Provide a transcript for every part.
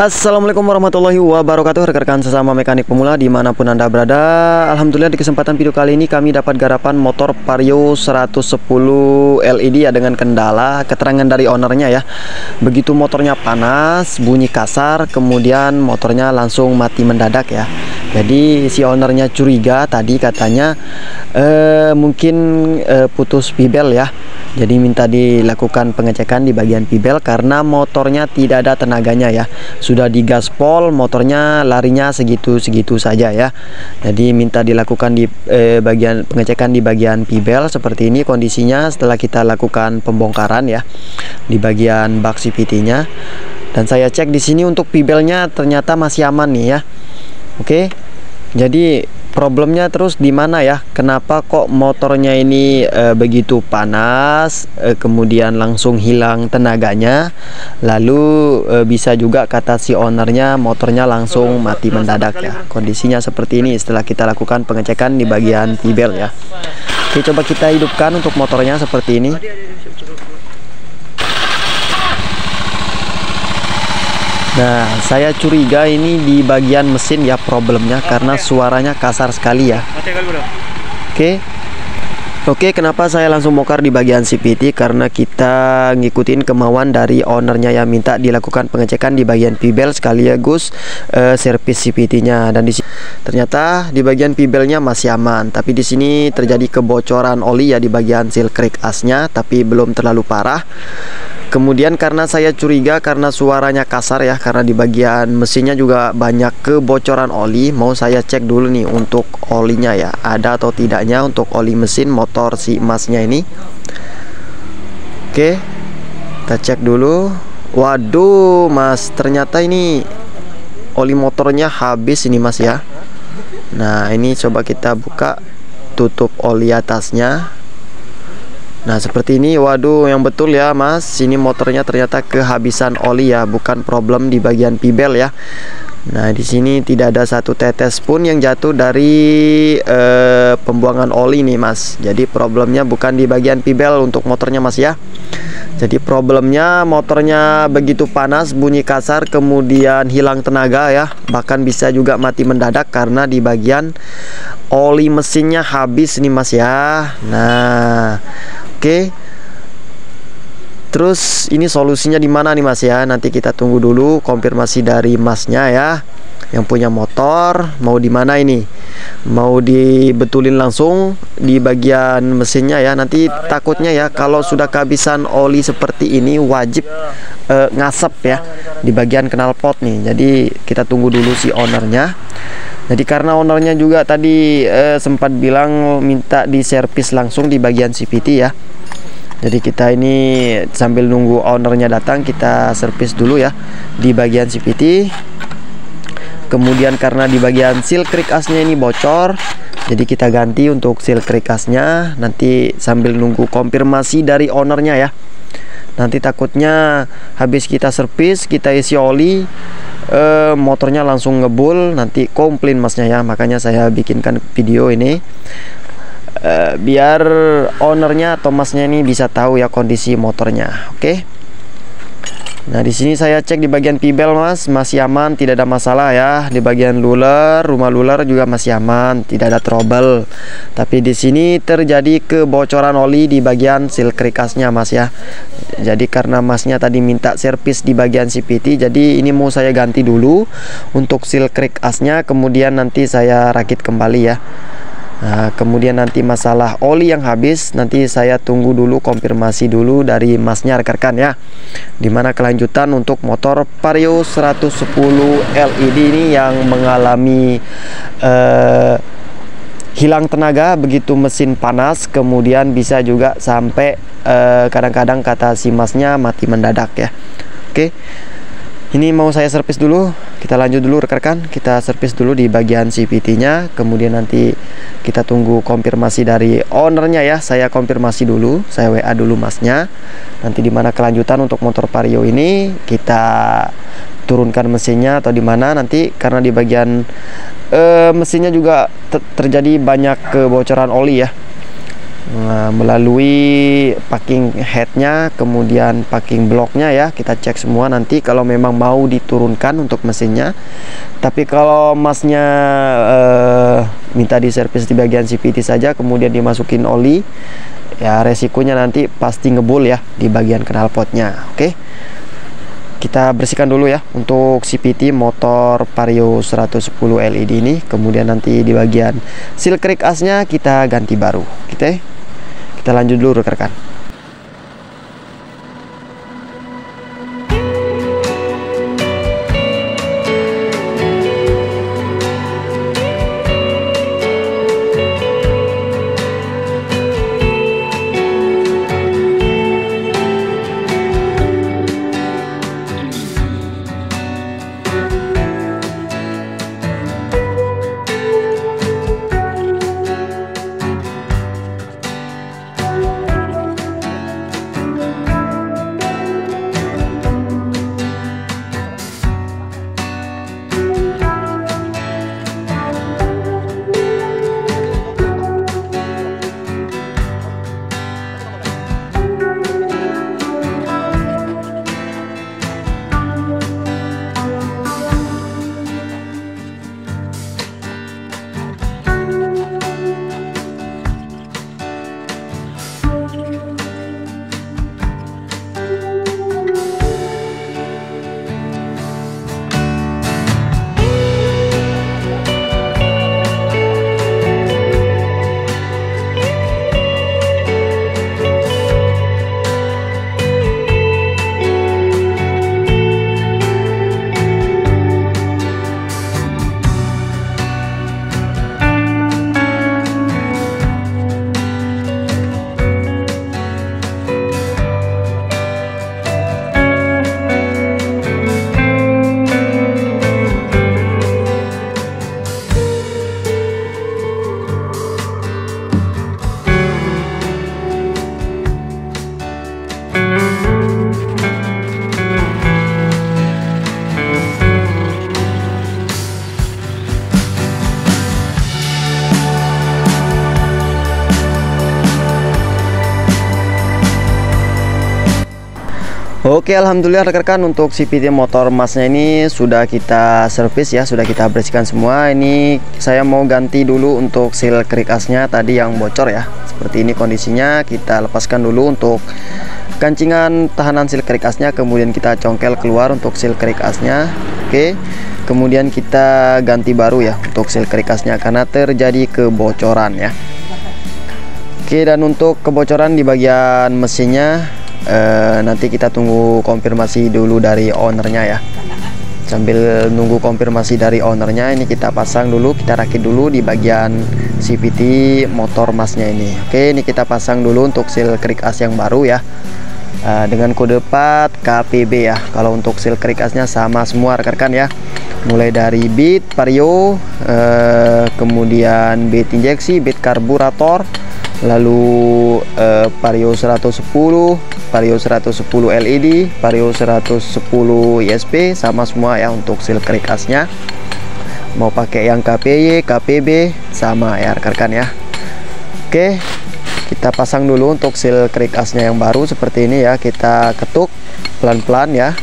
Assalamualaikum warahmatullahi wabarakatuh, rekan-rekan sesama mekanik pemula dimanapun Anda berada. Alhamdulillah di kesempatan video kali ini kami dapat garapan motor Vario 110 LED ya, dengan kendala keterangan dari ownernya ya. Begitu motornya panas, bunyi kasar, kemudian motornya langsung mati mendadak ya. Jadi si ownernya curiga tadi katanya mungkin putus pibel ya. Jadi minta dilakukan pengecekan di bagian pibel karena motornya tidak ada tenaganya ya. Sudah digaspol, motornya larinya segitu-segitu saja ya. Jadi minta dilakukan di bagian pengecekan di bagian pibel seperti ini kondisinya setelah kita lakukan pembongkaran ya di bagian bak CVT-nya. Dan saya cek di sini untuk pibelnya ternyata masih aman nih ya. Oke. Jadi problemnya terus di mana ya? Kenapa kok motornya ini begitu panas, kemudian langsung hilang tenaganya, lalu bisa juga kata si ownernya motornya langsung mati mendadak ya. Kondisinya seperti ini setelah kita lakukan pengecekan di bagian pibel ya. Oke, coba kita hidupkan untuk motornya seperti ini. Nah, saya curiga ini di bagian mesin ya problemnya karena suaranya kasar sekali ya. Oke, kenapa saya langsung bongkar di bagian CVT? Karena kita ngikutin kemauan dari ownernya yang minta dilakukan pengecekan di bagian pibel sekaligus servis CVT-nya. Dan di sini ternyata di bagian pibelnya masih aman, tapi di sini terjadi kebocoran oli ya di bagian seal crack asnya, tapi belum terlalu parah. Kemudian karena saya curiga karena suaranya kasar ya, karena di bagian mesinnya juga banyak kebocoran oli, mau saya cek dulu nih untuk olinya ya, ada atau tidaknya untuk oli mesin motor si emasnya ini. Oke, kita cek dulu. Waduh mas, ternyata ini oli motornya habis ini mas ya. Nah ini coba kita buka, tutup oli atasnya. Nah seperti ini. Waduh, yang betul ya mas, ini motornya ternyata kehabisan oli ya, bukan problem di bagian pibel ya. Nah di sini tidak ada satu tetes pun yang jatuh dari pembuangan oli nih mas. Jadi problemnya bukan di bagian pibel untuk motornya mas ya. Jadi problemnya motornya begitu panas, bunyi kasar, kemudian hilang tenaga ya, bahkan bisa juga mati mendadak karena di bagian oli mesinnya habis nih mas ya. Nah oke. Terus ini solusinya di mana nih mas ya? Nanti kita tunggu dulu konfirmasi dari masnya ya, yang punya motor. Mau di mana ini? Mau dibetulin langsung di bagian mesinnya ya? Nanti takutnya ya kalau sudah kehabisan oli seperti ini wajib ngasap ya di bagian knalpot nih. Jadi kita tunggu dulu si ownernya. Jadi karena ownernya juga tadi sempat bilang minta diservis langsung di bagian CVT ya. Jadi kita ini sambil nunggu ownernya datang, kita servis dulu ya di bagian CVT. Kemudian karena di bagian seal crack asnya ini bocor, jadi kita ganti untuk seal crack asnya. Nanti sambil nunggu konfirmasi dari ownernya ya. Nanti takutnya habis kita servis, kita isi oli, motornya langsung ngebul, nanti komplain masnya ya. Makanya saya bikinkan video ini biar ownernya atau masnya ini bisa tahu ya kondisi motornya. Oke. Nah di sini saya cek di bagian pibel mas, masih aman, tidak ada masalah ya. Di bagian luler, rumah luler juga masih aman, tidak ada trouble. Tapi di sini terjadi kebocoran oli di bagian seal crack asnya mas ya. Jadi karena masnya tadi minta servis di bagian CVT, jadi ini mau saya ganti dulu untuk seal crack asnya, kemudian nanti saya rakit kembali ya. Nah, kemudian nanti masalah oli yang habis nanti saya tunggu dulu konfirmasi dulu dari masnya rekan-rekan ya. Dimana kelanjutan untuk motor Vario 110 LED ini yang mengalami hilang tenaga begitu mesin panas, kemudian bisa juga sampai kadang-kadang kata si masnya mati mendadak ya. Oke. Ini mau saya servis dulu, kita lanjut dulu rekan-rekan, kita servis dulu di bagian CVT-nya, kemudian nanti kita tunggu konfirmasi dari ownernya ya. Saya konfirmasi dulu, saya WA dulu masnya. Nanti dimana kelanjutan untuk motor Vario ini kita turunkan mesinnya atau dimana nanti, karena di bagian mesinnya juga terjadi banyak kebocoran oli ya. melalui packing headnya, kemudian packing blocknya ya, kita cek semua nanti kalau memang mau diturunkan untuk mesinnya. Tapi kalau masnya minta diservis di bagian CVT saja, kemudian dimasukin oli, ya resikonya nanti pasti ngebul ya di bagian knalpotnya. Oke, kita bersihkan dulu ya untuk CVT motor Vario 110 LED ini. Kemudian nanti di bagian seal crank asnya kita ganti baru. Kita lanjut dulu rekan-rekan. Oke, alhamdulillah rekan-rekan, untuk CVT motor masnya ini sudah kita servis ya, sudah kita bersihkan semua. Ini saya mau ganti dulu untuk seal crank asnya tadi yang bocor ya. Seperti ini kondisinya, kita lepaskan dulu untuk kancingan tahanan seal crank asnya, kemudian kita congkel keluar untuk seal crank asnya. Oke, kemudian kita ganti baru ya untuk seal crank asnya karena terjadi kebocoran ya. Oke, dan untuk kebocoran di bagian mesinnya nanti kita tunggu konfirmasi dulu dari ownernya ya. Sambil nunggu konfirmasi dari ownernya, ini kita pasang dulu, kita rakit dulu di bagian CVT motor masnya ini. Oke, ini kita pasang dulu untuk seal crank as yang baru ya, dengan kode 4 KPB ya. Kalau untuk seal crank asnya sama semua rekan-rekan ya, mulai dari bit Vario, kemudian bit injeksi, bit karburator, lalu Vario 110, Vario 110 LED, Vario 110 ISP sama semua ya untuk seal crank asnya. Mau pakai yang KPY, KPB sama ya rekan-rekan ya. Oke, kita pasang dulu untuk seal crank asnya yang baru seperti ini ya. Kita ketuk pelan-pelan ya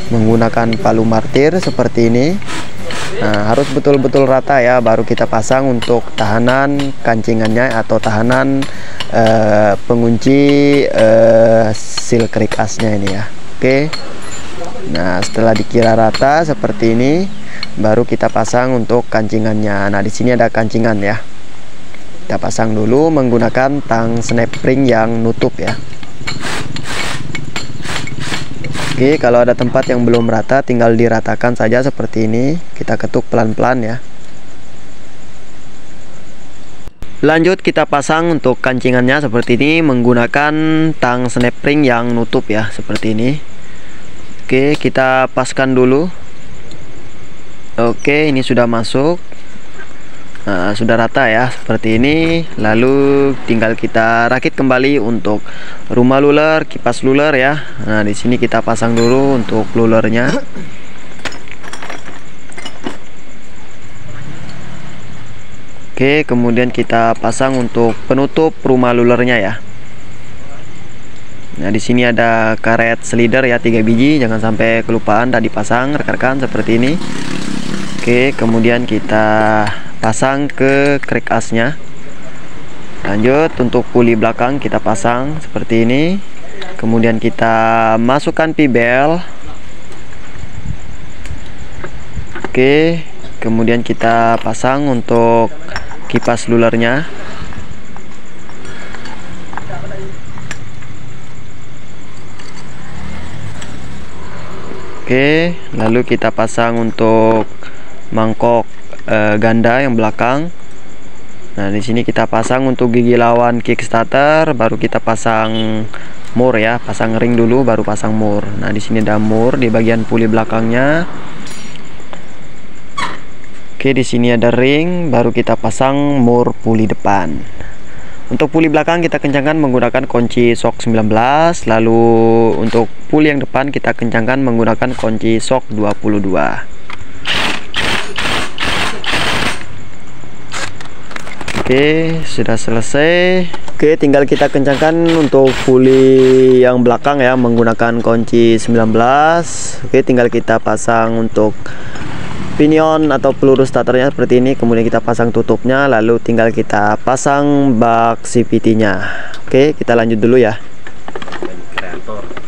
menggunakan palu martir seperti ini. Nah, harus betul-betul rata ya, baru kita pasang untuk tahanan kancingannya atau tahanan pengunci seal crank asnya ini ya. Oke, nah setelah dikira rata seperti ini, baru kita pasang untuk kancingannya. Nah, di sini ada kancingan ya, kita pasang dulu menggunakan tang snap spring yang nutup ya. Oke, kalau ada tempat yang belum rata tinggal diratakan saja seperti ini. Kita ketuk pelan-pelan ya. Lanjut kita pasang untuk kancingannya seperti ini menggunakan tang snap spring yang nutup ya, seperti ini. Oke, kita paskan dulu. Oke, ini sudah masuk. Nah, sudah rata ya seperti ini. Lalu tinggal kita rakit kembali untuk rumah luler, kipas luler ya. Nah, di sini kita pasang dulu untuk lulernya. Oke, kemudian kita pasang untuk penutup rumah lulernya ya. Nah, di sini ada karet slider ya, 3 biji, jangan sampai kelupaan tadi dipasang rekan-rekan seperti ini. Oke, kemudian kita pasang ke krek asnya. Lanjut untuk puli belakang kita pasang seperti ini. Kemudian kita masukkan pibel. Oke, kemudian kita pasang untuk kipas lulernya. Oke, lalu kita pasang untuk mangkok ganda yang belakang. Nah, di sini kita pasang untuk gigi lawan kickstarter, baru kita pasang mur ya, pasang ring dulu baru pasang mur. Nah, di sini ada mur di bagian puli belakangnya. Oke, di sini ada ring, baru kita pasang mur puli depan. Untuk puli belakang kita kencangkan menggunakan kunci shock 19, lalu untuk puli yang depan kita kencangkan menggunakan kunci shock 22. Oke, sudah selesai. Oke, tinggal kita kencangkan untuk puli yang belakang ya menggunakan kunci 19. Oke, tinggal kita pasang untuk pinion atau peluru starternya seperti ini, kemudian kita pasang tutupnya, lalu tinggal kita pasang bak CVT nya. Oke, kita lanjut dulu ya.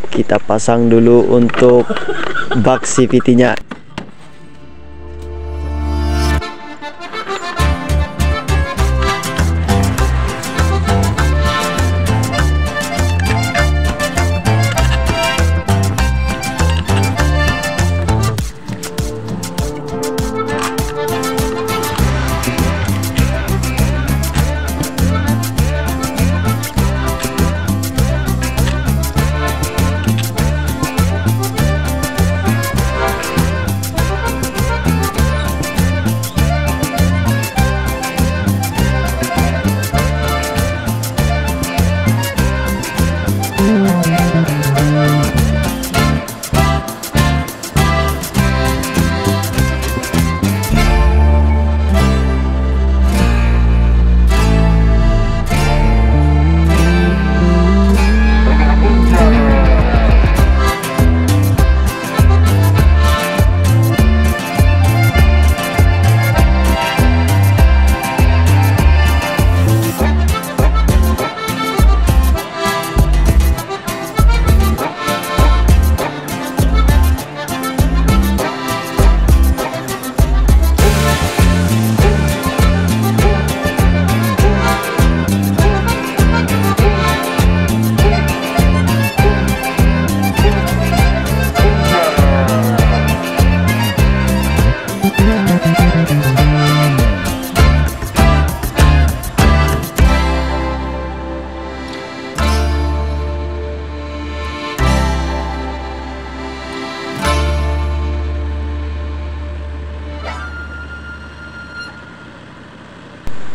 Kita pasang dulu untuk bak CVT nya.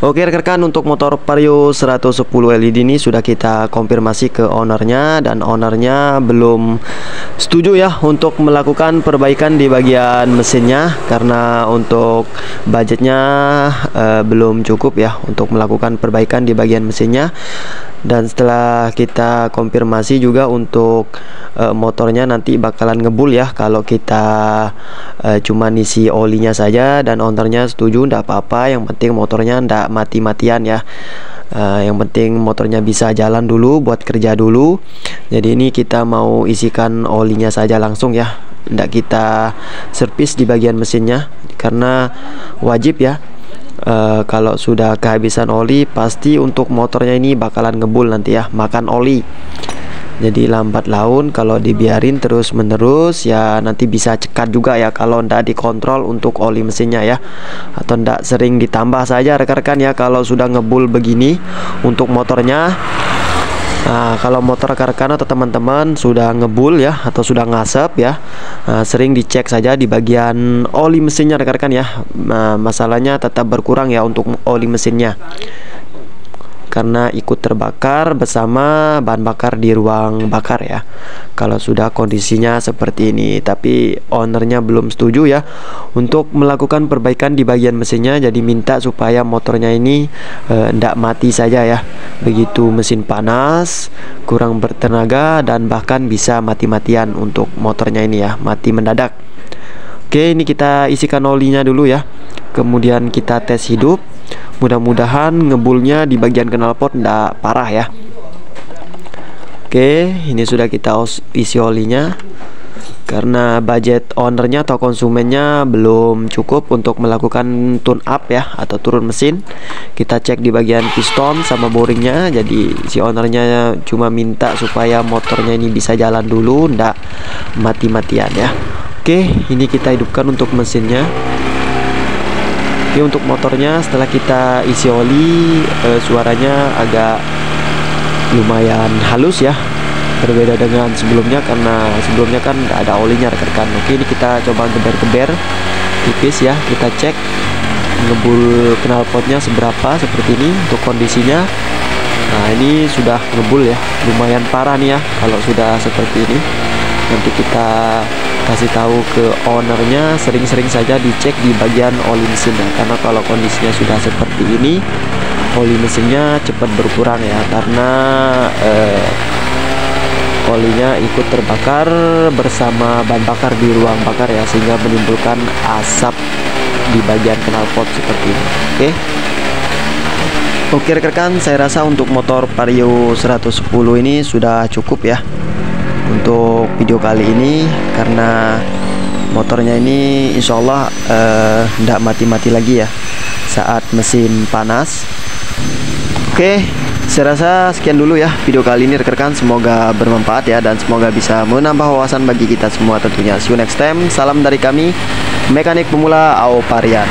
Oke rekan-rekan, untuk motor Vario 110 LED ini sudah kita konfirmasi ke ownernya, dan ownernya belum setuju ya untuk melakukan perbaikan di bagian mesinnya, karena untuk budgetnya belum cukup ya untuk melakukan perbaikan di bagian mesinnya. Dan setelah kita konfirmasi juga untuk motornya nanti bakalan ngebul ya kalau kita cuma isi olinya saja, dan ownernya setuju ndak apa-apa, yang penting motornya ndak mati-matian ya. Yang penting motornya bisa jalan dulu buat kerja dulu. Jadi ini kita mau isikan olinya saja langsung ya, ndak kita servis di bagian mesinnya, karena wajib ya. Kalau sudah kehabisan oli pasti untuk motornya ini bakalan ngebul nanti ya, makan oli. Jadi lambat laun kalau dibiarin terus menerus ya nanti bisa cekat juga ya kalau ndak dikontrol untuk oli mesinnya ya, atau ndak sering ditambah saja rekan-rekan ya kalau sudah ngebul begini untuk motornya. Nah, kalau motor rekan-rekan atau teman-teman sudah ngebul ya atau sudah ngasap ya, sering dicek saja di bagian oli mesinnya rekan-rekan ya. Masalahnya tetap berkurang ya untuk oli mesinnya. karena ikut terbakar bersama bahan bakar di ruang bakar ya. Kalau sudah kondisinya seperti ini, tapi ownernya belum setuju ya untuk melakukan perbaikan di bagian mesinnya, jadi minta supaya motornya ini ndak mati saja ya. Begitu mesin panas, kurang bertenaga, dan bahkan bisa mati-matian untuk motornya ini ya, mati mendadak. Oke, ini kita isikan olinya dulu ya, kemudian kita tes hidup. Mudah-mudahan ngebulnya di bagian knalpot ndak parah ya. Oke, ini sudah kita isi olinya. Karena budget ownernya atau konsumennya belum cukup untuk melakukan tune up ya, atau turun mesin, kita cek di bagian piston sama boringnya. Jadi si ownernya cuma minta supaya motornya ini bisa jalan dulu, ndak mati-matian ya. Oke, ini kita hidupkan untuk mesinnya. Oke, untuk motornya setelah kita isi oli, suaranya agak lumayan halus ya, berbeda dengan sebelumnya karena sebelumnya kan nggak ada olinya rekan-rekan. Oke, ini kita coba geber-geber tipis ya, kita cek ngebul knalpotnya seberapa, seperti ini untuk kondisinya. Nah, ini sudah ngebul ya, lumayan parah nih ya kalau sudah seperti ini. Nanti kita kasih tahu ke ownernya, sering-sering saja dicek di bagian oli mesinnya, karena kalau kondisinya sudah seperti ini, oli mesinnya cepat berkurang ya, karena olinya ikut terbakar bersama bahan bakar di ruang bakar ya, sehingga menimbulkan asap di bagian knalpot seperti ini. Oke rekan-rekan, saya rasa untuk motor Vario 110 ini sudah cukup ya untuk video kali ini, karena motornya ini insya Allah tidak mati-mati lagi ya saat mesin panas. Oke, saya rasa sekian dulu ya video kali ini rekan-rekan, semoga bermanfaat ya, dan semoga bisa menambah wawasan bagi kita semua tentunya. See you next time, salam dari kami Mekanik Pemula Aoparian.